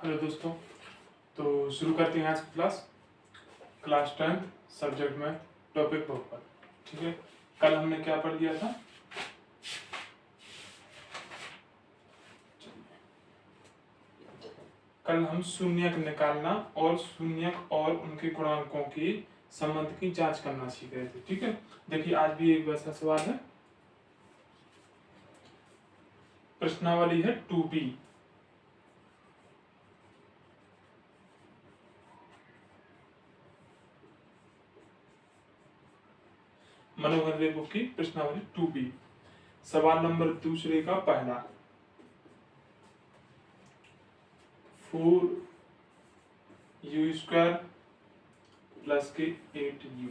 Hello दोस्तों। तो शुरू करते हैं आज की क्लास 10th सब्जेक्ट में टॉपिक बहुपद। ठीक है, कल हमने क्या पढ़ लिया था? कल हम शून्यक निकालना और शून्यक और उनके गुणांकों की संबंध की जांच करना सीख रहे थे। ठीक है, देखिए आज भी एक वैसा सवाल है। प्रश्नावली है 2B। मनोहर रेबो की प्रश्नावली 2B। सवाल नंबर दूसरे का पहला, 4u² प्लस के 8u।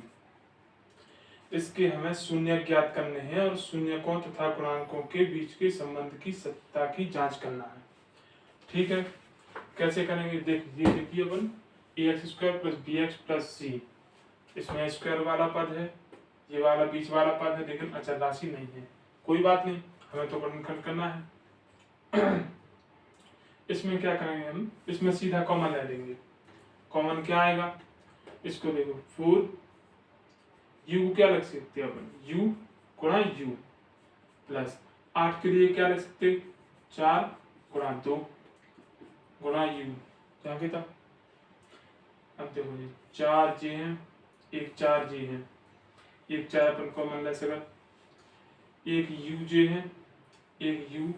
इसके हमें शून्य ज्ञात करने हैं और शून्यकों तथा गुणांकों के बीच के संबंध की सत्यता की जांच करना है। ठीक है, कैसे करेंगे? देखिए अपन ax² plus bx plus c, इसमें स्क्वायर वाला पद है, ये वाला बीच वाला पद है, लेकिन अचर राशि नहीं है। कोई बात नहीं, हमें तो गुणनखंड करना है। इसमें क्या करेंगे हम? इसमें सीधा कॉमन ले लेंगे। कॉमन क्या आएगा? इसको देखो, 4 u को क्या लिख सकते हैं अपन? u गुणा u प्लस 8 के लिए क्या लिख सकते? 4 गुणा 2 गुणा u। क्या कहता? अब देखो जी, 4 जे हैं, एक 4 जे हैं, एक 4 अपन कॉमन ले सकते, एक u जे है, एक u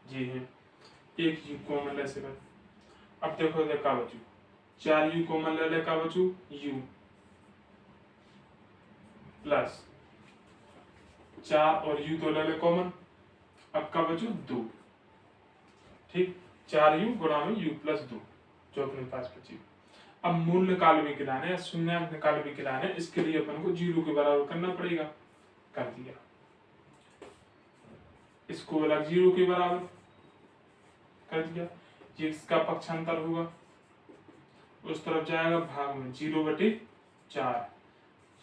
जे है, एक u कॉमन ले सकते। अब देखो का बचू 4u कॉमन ले ले, का बचू u प्लस 4 और u तो ले ले कॉमन, अब का बचू 2। ठीक, 4u गुणा में u प्लस 2 जो अपने पास बची। अब मूल निकाल भी गिलाने या शून्यंक निकाल भी गिलाने, इसके लिए अपन को 0 के बराबर करना पड़ेगा। कर दिया, इसको अलग 0 के बराबर कर दिया। ये इसका पक्षांतर होगा, उस तरफ जाएगा भाग में 0/4,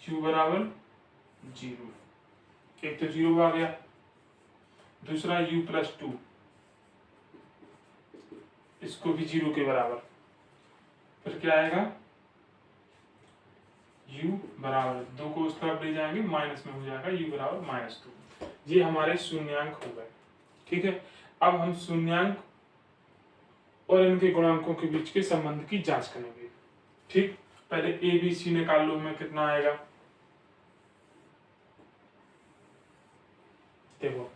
u बराबर 0। एक तो 0 आ गया, दूसरा u प्लस 2, इसको भी 0 के बराबर। फिर क्या आएगा? u बराबर 2 को उस तरफ ले जाएंगे, माइनस में हो जाएगा u बराबर -2। ये हमारे शून्यांक हो गए। ठीक है, अब हम शून्यांक और इनके गुणांकों के बीच के संबंध की जांच करेंगे। ठीक, पहले a b c निकाल लो, हमें कितना आएगा? देखो,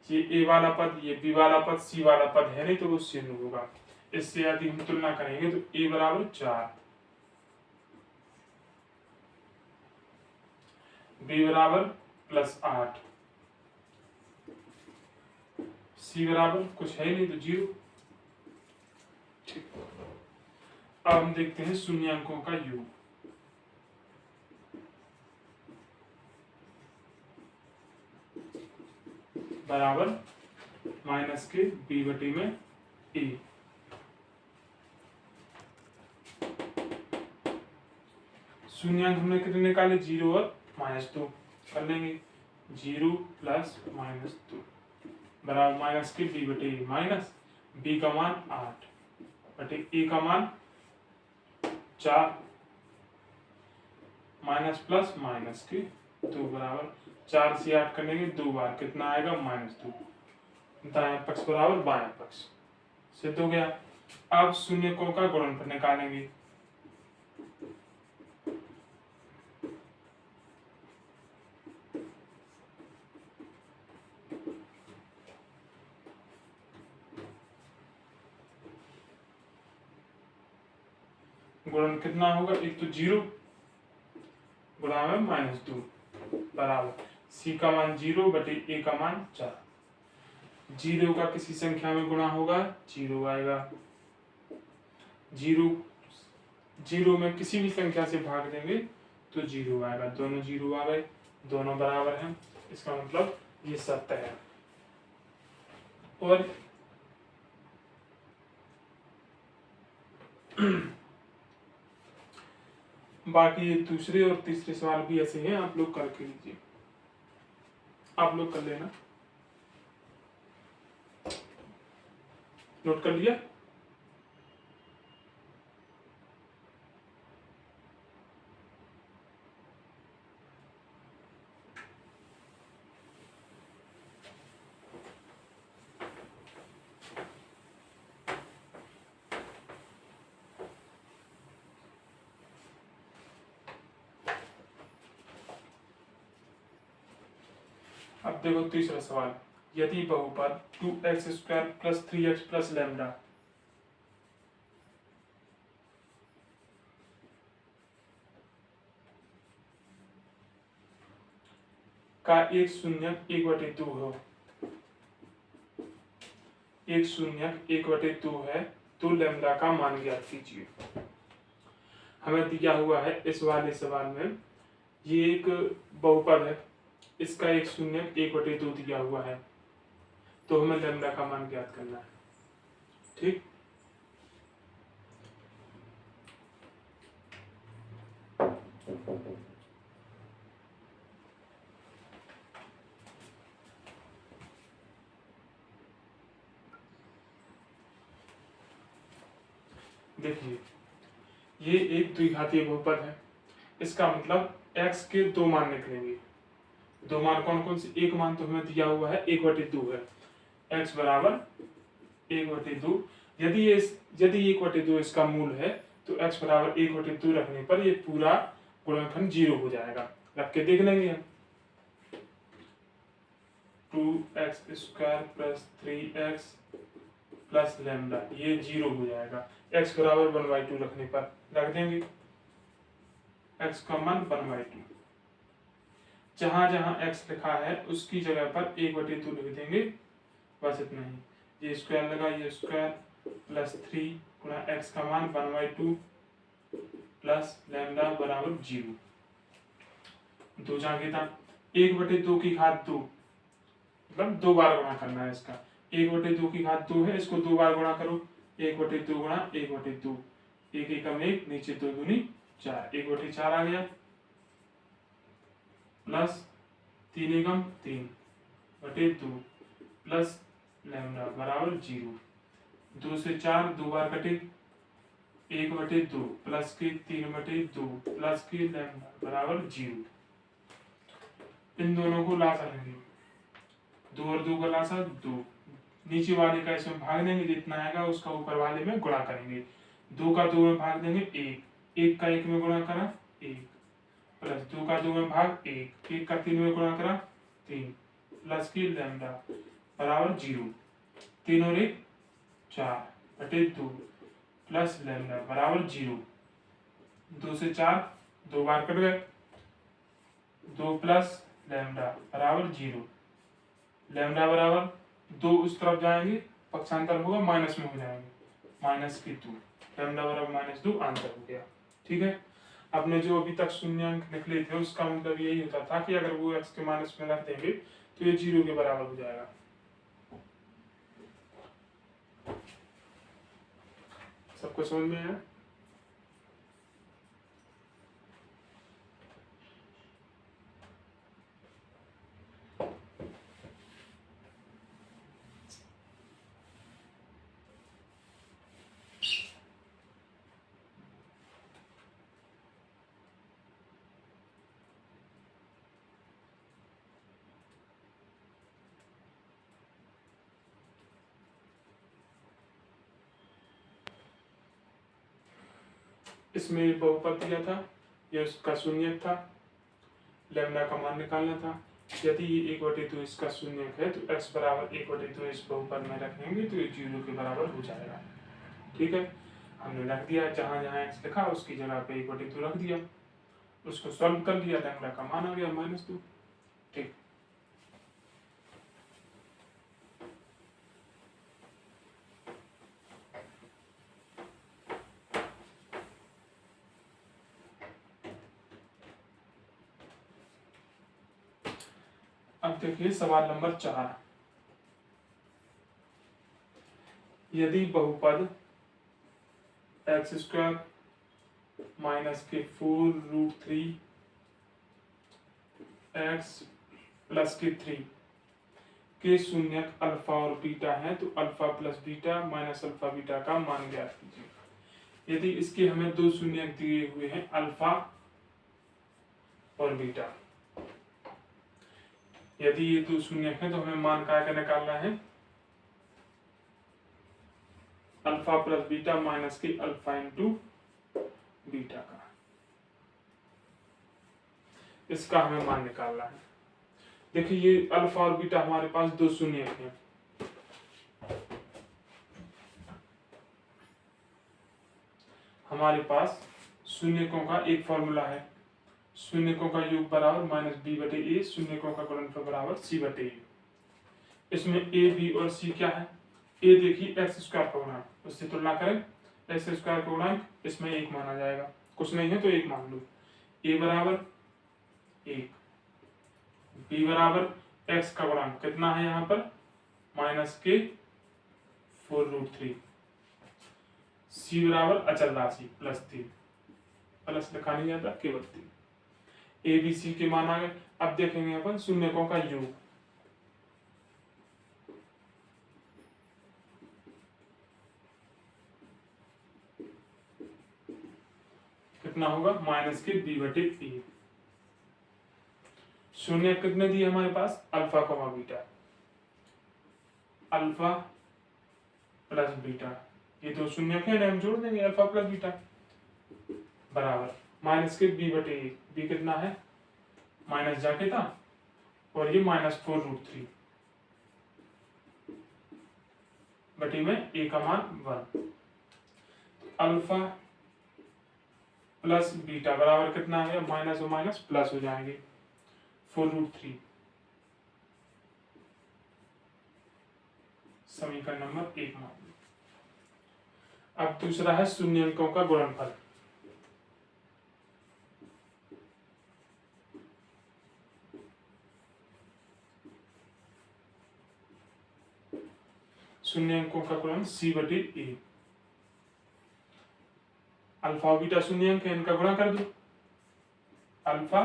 ये a वाला पद, ये b वाला पद, c वाला पद है नहीं तो वो शून्य होगा। इससे यदि हम तुलना करेंगे तो a बराबर 4, b बराबर +8, c बराबर कुछ है नहीं तो 0। ठीक, अब हम देखते हैं शून्यांकों का योग। बराबर माइनस के b/a में a। शून्यांक हमने कितने निकाले? 0 और -2 कर लेंगे। 0 प्लस -2 बराबर माइनस के b/a, माइनस b का मान 8 बटे a का मान 4, माइनस प्लस माइनस के 2 बराबर 4 से 8 करने के 2 बार कितना आएगा? -2। दायां पक्ष बराबर बायां पक्ष सिद्ध हो गया। अब शून्यकों का गुणनफल निकालेंगे। गुणन कितना होगा? एक तो 0 गुणा में -2 बराबर c का मान 0 बटे a का मान 4। 0 का किसी संख्या में गुणा होगा 0 आएगा, 0 में किसी भी संख्या से भाग देंगे तो 0 आएगा। दोनों 0 आ गए, दोनों बराबर हैं, इसका मतलब ये सत्य है। और बाकी दूसरे और तीसरे सवाल भी ऐसे हैं, आप लोग करके लीजिए, आप लोग कर लेना। नोट कर लिया? अब देखो तीसरा सवाल, यदि बहुपद 2x² + 3x + लैम्डा का एक शून्यक 1/2 हो, एक शून्यक 1/2 है, तो लैम्डा का मान ज्ञात कीजिए। हमें दिया हुआ है इस वाले सवाल में, ये एक बहुपद है, इसका एक शून्यक 1/2 दिया हुआ है, तो हमें लैम्डा का मान ज्ञात करना है। ठीक, देखिए ये एक द्विघातीय बहुपद है, इसका मतलब x के दो मान निकलेंगे। दो मान कौन कौन से? एक मान तो हमें दिया हुआ है 1/2 है, x बराबर 1/2। यदि 1/2 इसका मूल है तो x बराबर 1/2 रखने पर ये पूरा गुणनखंड 0 हो जाएगा। रख के देख लेंगे हम। 2x² + 3x + लैम्डा ये 0 हो जाएगा। x बराबर 1/2 रखने पर रख देंगे, x का मान 1/2। जहां जहां x लिखा है उसकी जगह पर 1/2 लिख देंगे, बस इतना ही। ये स्क्वायर लगा, ये स्क्वायर + 3 गुणा x का मान 1/2 प्लस लैम्डा बराबर 0। दो जगह था, 1/2 की घात 2, मतलब 2 बार गुणा करना है इसका। 1/2 की घात 2 है, इसको 2 बार गुणा करो, 1/2 गुणा 1/2, 1 एकम 1, नीचे 2 दूनी 4, 1/4 आ गया, प्लस 3 एकम 3/2 प्लस लैम्डा बराबर 0। 2 से 4 2 बार कटे, 1/2 प्लस के 3/2 प्लस के लैम्डा बराबर 0। इन दोनों को लासा लेंगे, 2 और 2 का लासा 2, नीचे वाले का इसमें भाग देंगे, जितना आएगा उसका ऊपर वाले में गुणा करेंगे। 2 का 2 में भाग देंगे 1, 1 का 1 में गुणा करा 1, प्लस 2 का 2 में भाग 1, 1 का 3 में गुणा करा 3, प्लस की लैम्डा बराबर 0। 3 और 1 4/2 प्लस लैम्डा बराबर 0। 2 से 4 2 बार कट गए, 2 प्लस लैम्डा बराबर 0। लैम्डा बराबर 2 उस तरफ जाएंगे, पक्षांतर होगा माइनस में हो जाएंगे, -2। लैम्डा बराबर -2 आंसर हो गया। ठीक है, आपने जो अभी तक शून्यांक निकले थे उसका मतलब यही होता था कि अगर वो x के माइनस में रख देंगे तो ये 0 के बराबर हो जाएगा। सबको समझ में आया? इसमें बहुपद दिया था, ये उसका शून्यक था, लैम्डा का मान निकालना था। यदि ये 1/2 इसका शून्यक है तो x बराबर 1/2 इस बहुपद में रखेंगे तो ये 0 के बराबर हो जाएगा। ठीक है, हमने रख दिया, जहां जहां x लिखा उसकी जगह पे 1/2 रख दिया, उसको सॉल्व कर लिया, लैम्डा का मान आ गया -2। ठीक, अब देखिए सवाल नंबर 4। यदि बहुपद x² -4√3 x + 3 के शून्यक अल्फा और बीटा है तो अल्फा + बीटा - अल्फा बीटा का मान ज्ञात कीजिए। यदि इसके हमें दो शून्यक दिए हुए हैं अल्फा और बीटा, यदि ये दो शून्यक है तो हमें मान का निकालना है अल्फा + बीटा माइनस के अल्फा × बीटा का, इसका हमें मान निकालना है। देखिए ये अल्फा और बीटा हमारे पास दो शून्यक हैं। हमारे पास शून्यकों का एक फॉर्मूला है, शून्यकों का योग बराबर माइनस बी बटे ए, शून्यकों का गुणनफल बराबर सी बटे ए। इसमें ए बी और सी क्या है? ए देखिए एक्स स्क्वायर का गुणांक, उससे तुलना करें एक्स स्क्वायर का गुणांक इसमें एक माना जाएगा, कुछ नहीं है तो एक मान लो। ए बराबर एक, बी बराबर एक्स का गुणांक कितना है यहाँ पर माइनस के 4√3, सी बराबर अचल राशि प्लस 3, प्लस लिखा नहीं जाता केवल 3। ए बी सी के मान आ गए। अब देखेंगे अपन शून्यकों का योग, कितना होगा माइनस के बी बटे ए। शून्य कितने दिए हमारे पास अल्फा कमा बीटा, अल्फा प्लस बीटा, ये दो शून्य है हम जोड़ देंगे अल्फा प्लस बीटा बराबर माइनस के बी बटे ए। बी कितना है माइनस जाके था और ये माइनस 4√3 बटे में ए का मान 1। अल्फा प्लस बीटा बराबर कितना है माइनस और माइनस प्लस हो जाएंगे 4√3। समीकरण नंबर 1 मान लो। अब दूसरा है शून्यकों का गुणनफल। शून्यकों का गुणन सी बटे ए, अल्फा बीटा शून्यंक है इनका गुणा कर दो, अल्फा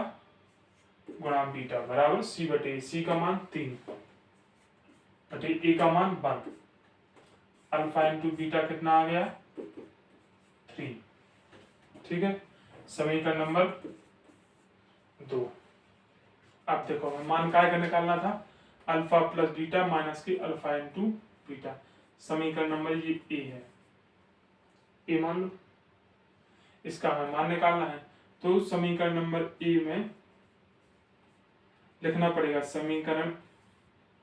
गुणा बीटा बराबर सी बटे, सी का मान 3 बटे ए का मान 1, अल्फा इंटू बीटा कितना आ गया 3। ठीक है, समीकरण नंबर 2। अब देखो हमें मान काय का निकालना था अल्फा प्लस बीटा माइनस के अल्फा इंटू बीटा। समीकरण नंबर ये ए है, ए मान लो, इसका हमें मान निकालना है। तो समीकरण नंबर ए में लिखना पड़ेगा, समीकरण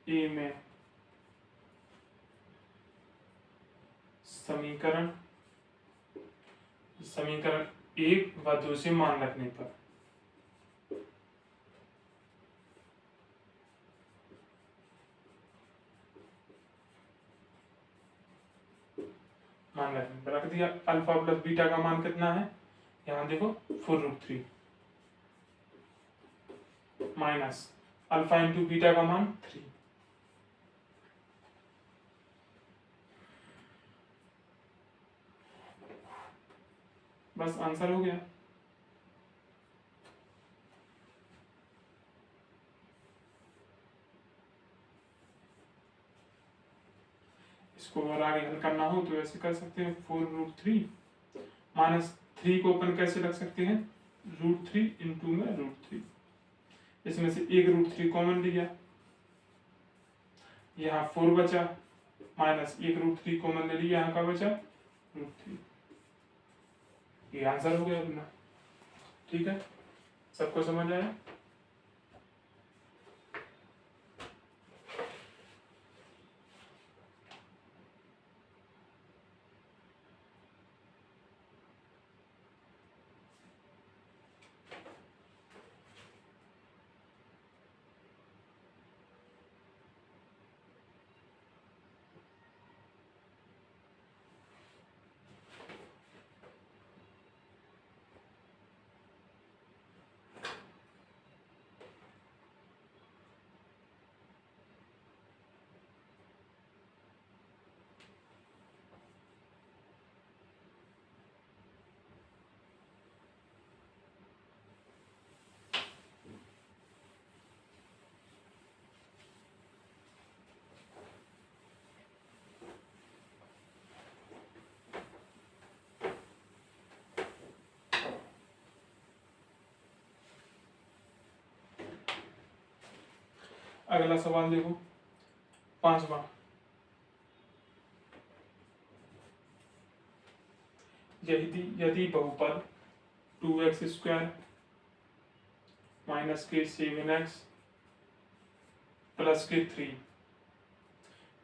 ए में समीकरण 1 व 2 से मान रखने पर मान रखने पर रख दिया। अल्फा प्लस बीटा का मान कितना है यहाँ देखो 4√3 माइनस अल्फा इंटू बीटा का मान 3। बस आंसर हो गया। इसको और आगे हल करना हो तो ऐसे कर सकते हैं 4√3 माइनस 3 को अपन कैसे रख सकते हैं √3 इंटू में √3, इसमें से एक √3 कॉमन लिया, यहाँ 4 बचा माइनस एक √3 कॉमन ले लिया, यहाँ का बचा √3। ये आंसर हो गया अपना। ठीक है, सबको समझ आया। अगला सवाल देखो 5वां। यदि बहुपद 2x² माइनस के 7x प्लस के 3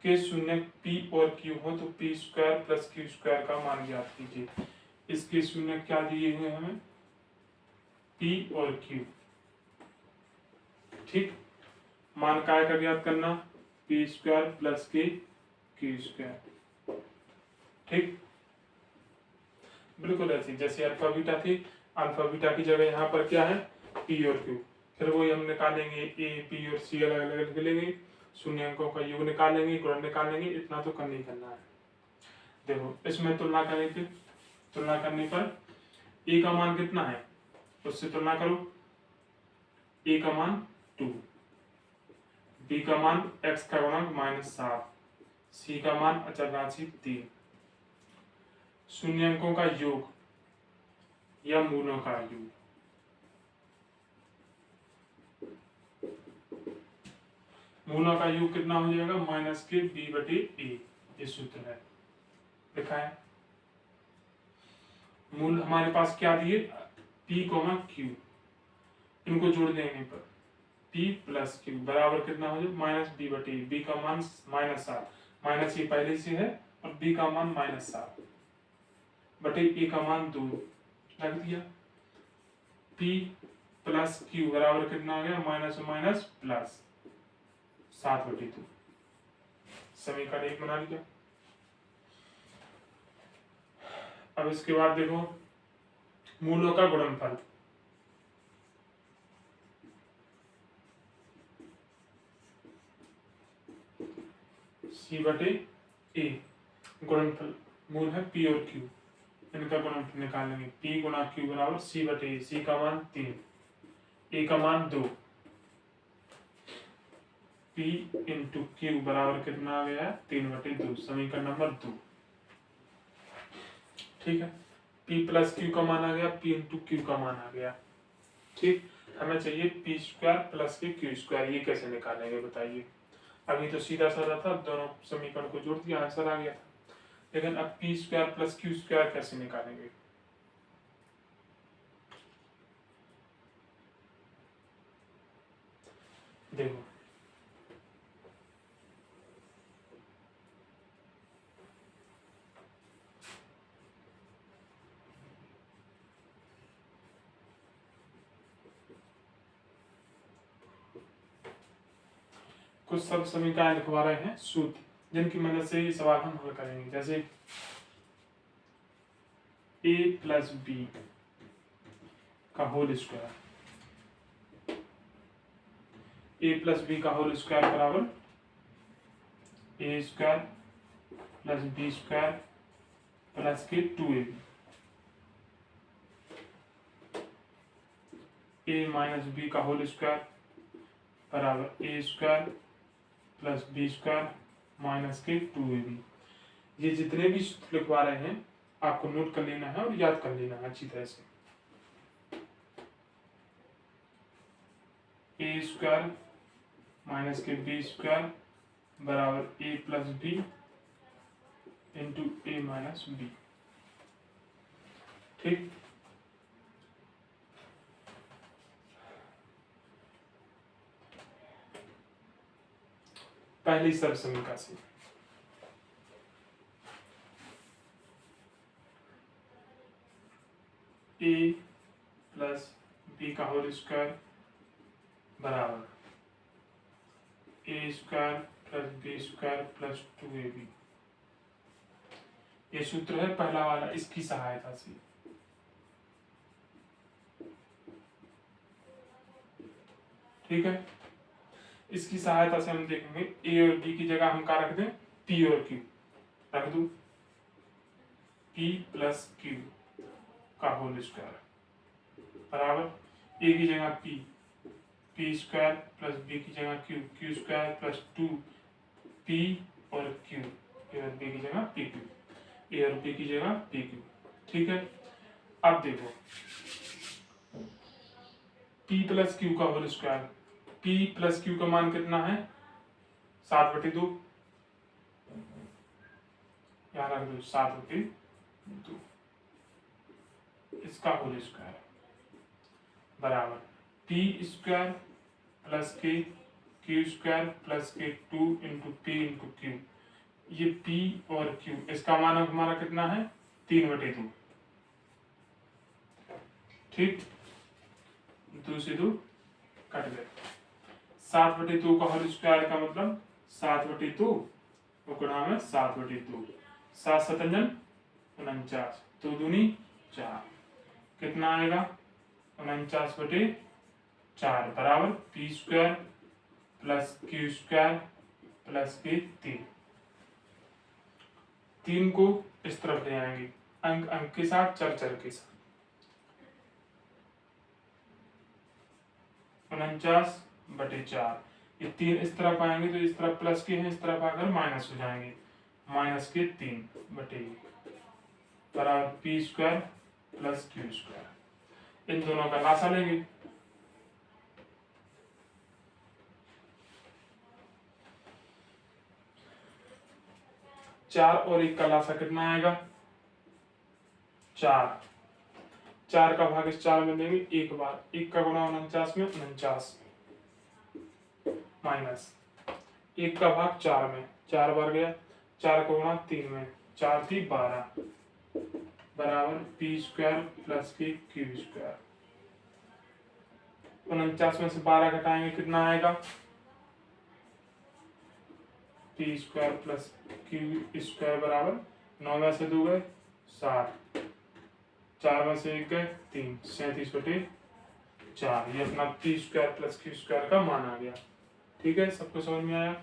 के शून्य पी और क्यू हो तो P square plus Q square का मान ज्ञात कीजिए। इसके शून्य क्या दिए हुए हमें, पी और क्यू। ठीक, मान काय का ज्ञात करना, पी स्क्वायर प्लस के क्यू स्क्वायर। ठीक, बिल्कुल ऐसी जैसे अल्फा बीटा थी, अल्फा बीटा की जगह यहाँ पर क्या है, पी और क्यू। फिर वही हम निकालेंगे, ए पी और सी अलग अलग लेंगे, शून्य अंकों का योग निकालेंगे, गुणन निकालेंगे, इतना तो करनी करना है। देखो इसमें तुलना करें, फिर तुलना करने पर ए का मान कितना है, उससे तुलना करो। ए का मान 2, बी का मान x का गुणक -7, सी का मान अचर राशि 3। शून्य अंकों का योग या मूलों का योग, मूलों का योग कितना हो जाएगा, माइनस के b बटे a। ये सूत्र है, लिखा है। मूल हमारे पास क्या दिए, p, q, इनको जोड़ देने पर p प्लस क्यू बराबर कितना हो जाए, -b बटे a। b का मान -7, माइनस ये पहले से है, और b का मान -7 बटे a का मान 2 रख दिया। p प्लस क्यू बराबर कितना हो गया, माइनस माइनस प्लस 7 बटे 2। समीकरण 1 बना लिया। अब इसके बाद देखो मूलों का गुणनफल, सी बटे ए, गुणनफल मूल है पी और क्यू, इनका गुणनफल निकालेंगे। पी गुणा क्यू बराबर सी बटे ए। सी का मान 3, ए का मान 2, पी इंटू क्यू बराबर कितना आ गया, 3 बटे 2। समीकरण नंबर 2। ठीक है, p प्लस क्यू का मान आ गया, p इंटू क्यू का मान आ गया। ठीक, हमें चाहिए पी स्क्वायर प्लस के क्यू स्क्वायर। ये कैसे निकालेंगे बताइए। अभी तो सीधा साधा था, दोनों समीकरण को जोड़ दिया, आंसर आ गया था। लेकिन अब P square plus Q square कैसे निकालेंगे। देखो कुछ सब समीकरण लिखवा रहे हैं सूत्र, जिनकी मदद से ये सवाल हम हल करेंगे। जैसे a प्लस बी का whole square, a plus B का होल स्क्वायर बराबर a square plus B square plus के 2ab, a माइनस बी का होल स्क्वायर बराबर a square plus B square minus के 2ab। ये जितने भी सूत्र लिखवा रहे हैं आपको नोट कर लेना है और याद कर लेना है अच्छी तरह से। ए स्क्वायर माइनस के बी स्क्वायर बराबर A plus B into A minus B. ठीक, पहली सर्व समीकरण से ए प्लस बी का होल स्क्वायर बराबर A square plus B square plus 2ab। ये सूत्र है पहला वाला, इसकी सहायता से। ठीक है, इसकी सहायता से हम देखेंगे ए और बी की जगह हम क्या रख दें, पी और क्यू रख दू। पी प्लस क्यू का होल स्क्वायर बराबर ए की जगह P, P square plus B की जगह Q, Q square plus 2 P और क्यू, ए और बी की जगह पी क्यू, ए और बी की जगह पी क्यू। ठीक है, अब देखो p प्लस क्यू का whole square, p plus Q का मान कितना है, 7 बटे 2, यहाँ रख दो 7 बटे 2, इसका होल स्क्वायर बराबर पी स्क्वायर प्लस के क्यू स्क्वायर प्लस के 2 इंटू पी इंटू क्यू। ये पी और क्यू, इसका मान हमारा कितना है 3/2। ठीक, 2 से 2 कट गए। 7/2 का होल स्क्वायर का मतलब 7/2 गुणा में 7/2, 7 सतंजन 49, 2 दूनी 4, कितना आएगा 49/4 बराबर P square plus Q square plus के 3 को इस तरफ ले आएंगे, अंक अंक के साथ, चर चर के साथ। 49/4, ये 3 इस तरफ आएंगे तो इस तरफ प्लस के हैं, इस तरफ आकर माइनस हो जाएंगे, माइनस के 3/1 बराबर P square plus Q square. इन दोनों का लासा लेंगे, चार और 1 का लासा कितना आएगा 4, 4 का भाग इस 4 में देंगे एक बार, 1 का गुणा 49 में 49 माइनस 1 का भाग 4 में 4 बार गया, 4 का गुणा 3 में 4 थी 12 बराबर पी स्क्वायर प्लस के क्यू स्क्वायर। 49 में से 12 घटाएंगे कितना आएगा P square plus Q square बराबर 9 में से 2 गए 7, 4 में से 1 गए 3, 37/4। ये अपना P square plus Q square का मान आ गया। ठीक है, सबको समझ में आया।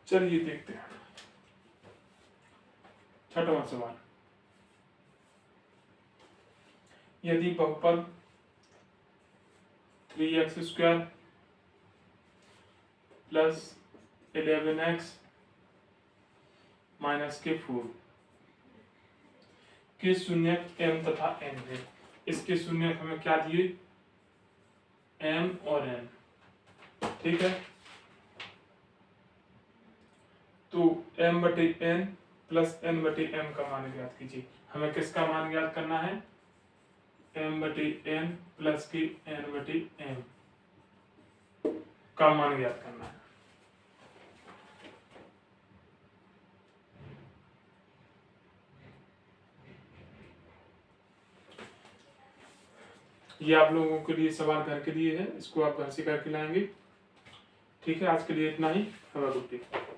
चलिए देखते हैं 6वां सवाल। यदि बहुपद 3x² प्लस 11x माइनस के 4 के शून्यक m तथा n है। इसके शून्यक हमें क्या दिए m और n। ठीक है, तो m/n प्लस n/m का मान ज्ञात कीजिए। हमें किसका मान ज्ञात करना है m/n प्लस की n/m का मान ज्ञात करना है। ये आप लोगों के लिए सवाल घर के लिए है, इसको आप घर से करके लाएंगे। ठीक है, आज के लिए इतना ही। Have a good day.